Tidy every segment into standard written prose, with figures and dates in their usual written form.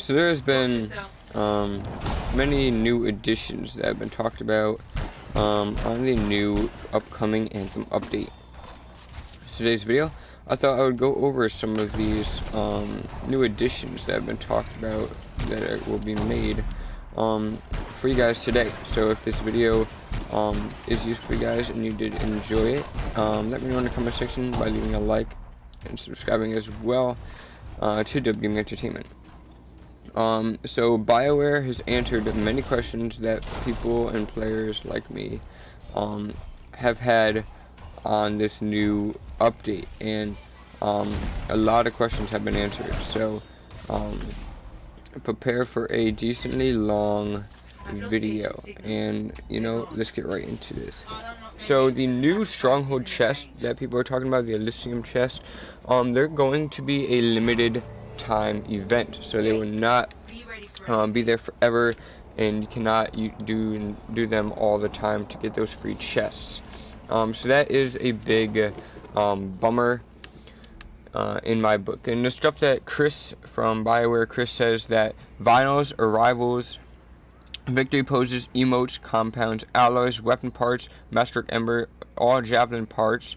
So there has been many new additions that have been talked about on the new upcoming Anthem update. Today's video, I thought I would go over some of these new additions that have been talked about that will be made for you guys today. So if this video is useful for you guys and you did enjoy it, let me know in the comment section by leaving a like and subscribing as well to Dub Gaming Entertainment. So BioWare has answered many questions that people and players like me have had on this new update, and a lot of questions have been answered. So prepare for a decently long video, and let's get right into this. So the new stronghold chest that people are talking about, the Elysium chest, they're going to be a limited time event, so they will not be there forever, and you cannot do them all the time to get those free chests. So that is a big bummer in my book. And the stuff that Chris from BioWare, Chris says that vinyls, arrivals, victory poses, emotes, compounds, alloys, weapon parts, Masterwork Ember, all javelin parts,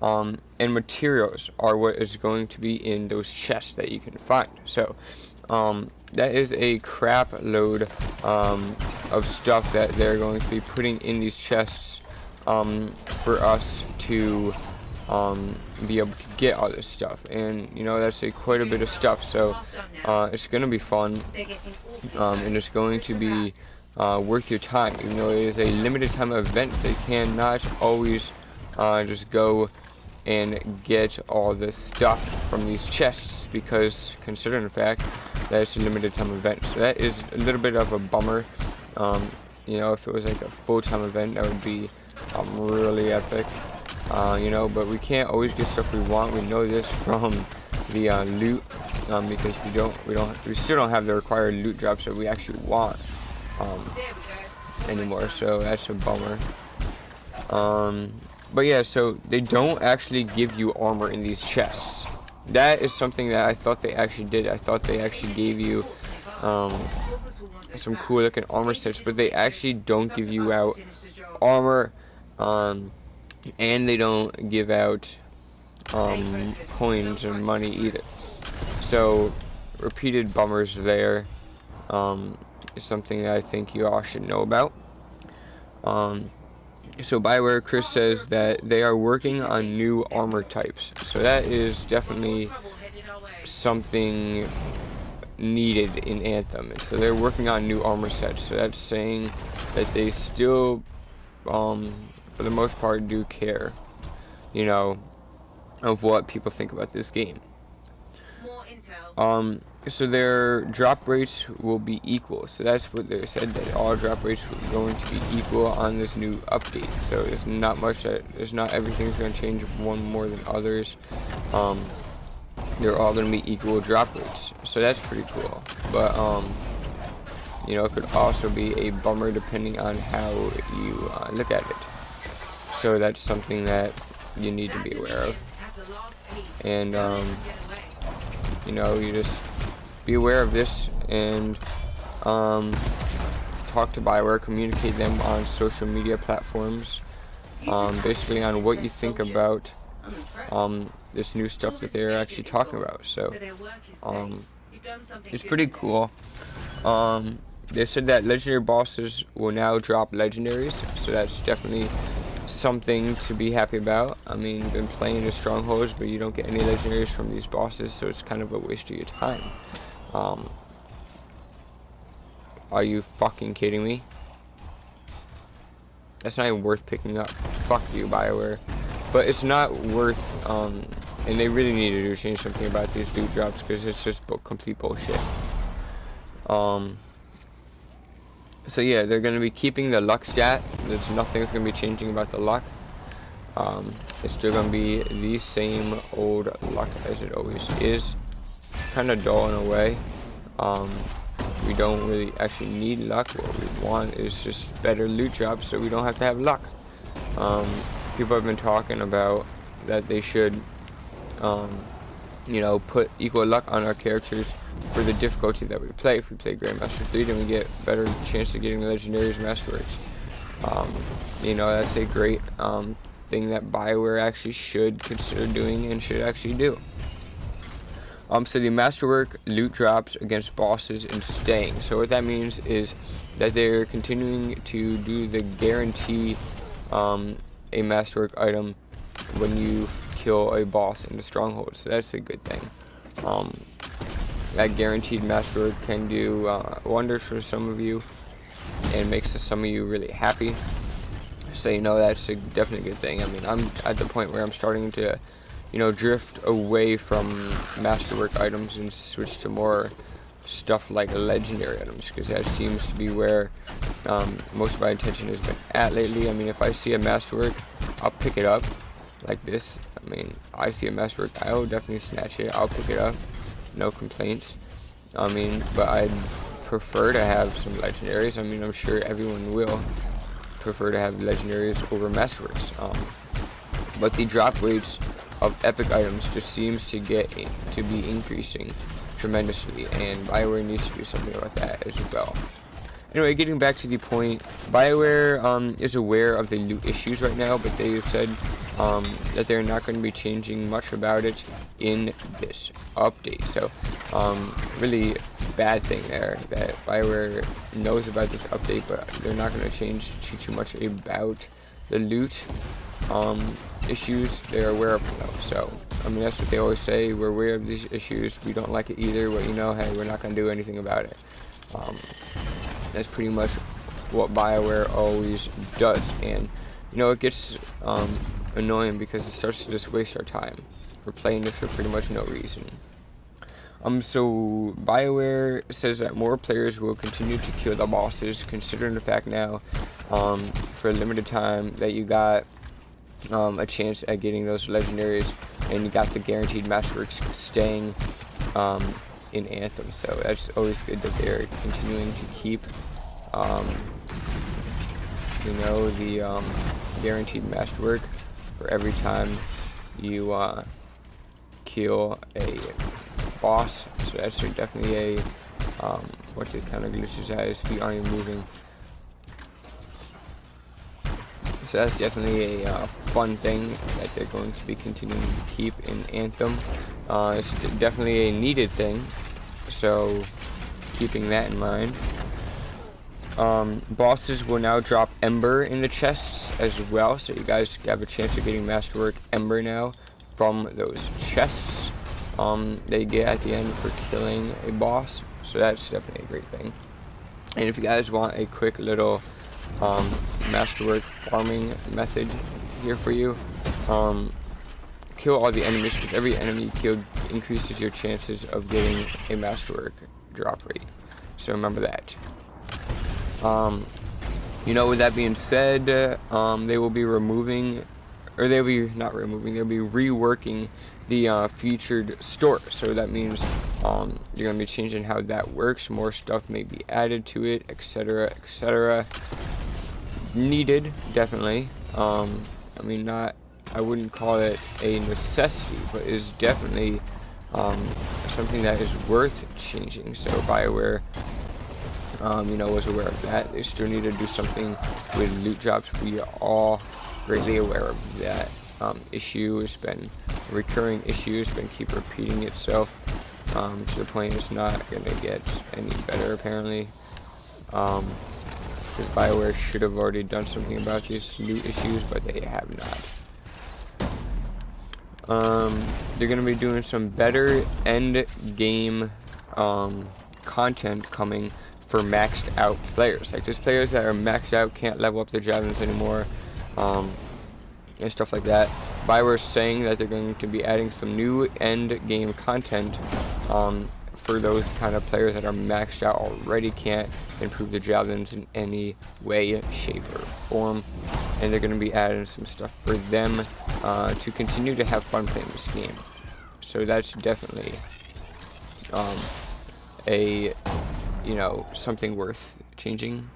and materials are what is going to be in those chests that you can find. So that is a crap load of stuff that they're going to be putting in these chests for us to be able to get all this stuff, and that's quite a bit of stuff. So it's going to be fun, and it's going to be worth your time, even though it is a limited time event. They cannot always just go and get all this stuff from these chests, because considering the fact that it's a limited time event. So that is a little bit of a bummer. If it was like a full-time event, that would be really epic. But we can't always get stuff we want. We know this from the loot, because we still don't have the required loot drops that we actually want anymore. So that's a bummer. But yeah, so they don't actually give you armor in these chests. That is something that I thought they actually did. I thought they actually gave you some cool looking armor sets, but they actually don't give you out armor, and they don't give out coins and money either. So repeated bummers there is something that I think you all should know about. So BioWare, Chris says that they are working on new armor types. So that is definitely something needed in Anthem. And so they're working on new armor sets. So that's saying that they still, for the most part, do care, of what people think about this game. So their drop rates will be equal. So that's what they said, that all drop rates are going to be equal on this new update. So there's not much there's not everything's going to change one more than others. They're all going to be equal drop rates. So that's pretty cool. But it could also be a bummer depending on how you look at it. So that's something that you need to be aware of. And you just be aware of this, and talk to BioWare, communicate them on social media platforms, basically on what you think about this new stuff that they're actually talking about. So it's pretty cool. They said that legendary bosses will now drop legendaries, so that's definitely something to be happy about. I mean, you've been playing the strongholds, but you don't get any legendaries from these bosses, so it's kind of a waste of your time. Are you fucking kidding me? That's not even worth picking up. Fuck you, BioWare. But it's not worth, and they really need to change something about these loot drops, because it's just complete bullshit. So yeah, they're going to be keeping the luck stat. There's nothing's going to be changing about the luck. It's still going to be the same old luck as it always is. Kind of dull in a way. We don't really actually need luck. What we want is just better loot drops, so we don't have to have luck. People have been talking about that they should you know, put equal luck on our characters for the difficulty that we play. If we play Grandmaster 3, then we get better chance of getting legendaries, Masterworks. You know, that's a great thing that BioWare actually should consider doing and should actually do. So the Masterwork loot drops against bosses and staying. So what that means is that they're continuing to do the guarantee a Masterwork item when you kill a boss in the stronghold. So that's a good thing. That guaranteed Masterwork can do wonders for some of you and makes some of you really happy. So you know, that's a definitely good thing. I mean, I'm at the point where I'm starting to, you know, drift away from Masterwork items and switch to more stuff like legendary items, because that seems to be where most of my attention has been at lately. I mean, if I see a Masterwork, I'll pick it up like this. I mean, I see a Masterwork, I'll definitely snatch it, I'll pick it up, no complaints. I mean, but I'd prefer to have some legendaries. I mean, I'm sure everyone will prefer to have legendaries over Masterworks. But the drop rates of epic items just seems to be increasing tremendously, and BioWare needs to do something about that as well. Anyway, getting back to the point, BioWare is aware of the loot issues right now, but they've said that they're not going to be changing much about it in this update. So, really bad thing there, that BioWare knows about this update, but they're not going to change too much about the loot issues. They're aware of them though. So, I mean, that's what they always say, we're aware of these issues, we don't like it either, but you know, hey, we're not going to do anything about it. That's pretty much what BioWare always does, and you know, it gets annoying because it starts to just waste our time. We're playing this for pretty much no reason. So BioWare says that more players will continue to kill the bosses, considering the fact now, for a limited time, that you got a chance at getting those legendaries, and you got the guaranteed Masterworks staying in Anthem. So that's always good that they're continuing to keep you know, the guaranteed Masterwork for every time you kill a boss. So that's definitely a what it kind of glitches at is feet aren't even moving. So that's definitely a fun thing that they're going to be continuing to keep in Anthem. It's definitely a needed thing, so keeping that in mind. Bosses will now drop Ember in the chests as well, so you guys have a chance of getting Masterwork Ember now from those chests they get at the end for killing a boss. So that's definitely a great thing. And if you guys want a quick little Masterwork farming method here for you, kill all the enemies, because every enemy you kill increases your chances of getting a Masterwork drop rate. So remember that. You know, with that being said, they will be removing, or they'll be not removing, they'll be reworking the featured store. So that means you're going to be changing how that works. More stuff may be added to it, etc., etc. Needed, definitely. I mean, I wouldn't call it a necessity, but is definitely something that is worth changing. So BioWare, you know, was aware of that. They still need to do something with loot drops. We are all greatly aware of that issue. It's been a recurring issue. It's been keep repeating itself to the point it's not going to get any better, apparently. Because BioWare should have already done something about these loot issues, but they have not. They're going to be doing some better end game content coming for maxed out players. Like, there's players that are maxed out, can't level up their javelins anymore, and stuff like that. BioWare is saying that they're going to be adding some new end game content for those kind of players that are maxed out already, can't improve their javelins in any way, shape, or form. And they're going to be adding some stuff for them to continue to have fun playing this game. So that's definitely you know, something worth changing.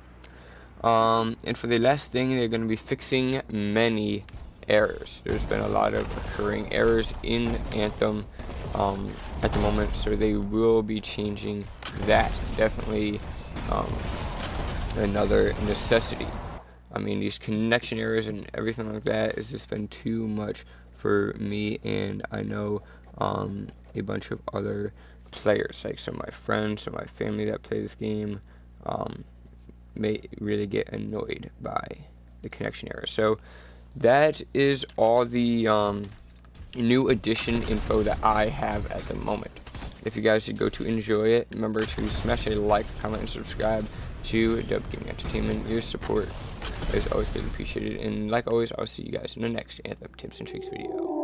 And for the last thing, they're going to be fixing many errors. There's been a lot of occurring errors in Anthem at the moment, so they will be changing that. Definitely another necessity. I mean, these connection errors and everything like that has just been too much for me, and I know a bunch of other players, like some of my friends, some of my family that play this game, may really get annoyed by the connection error. So that is all the new edition info that I have at the moment. If you guys go to enjoy it, remember to smash a like, comment, and subscribe to Dub Gaming Entertainment. Your support is always really appreciated, and like always, I'll see you guys in the next Anthem tips and tricks video.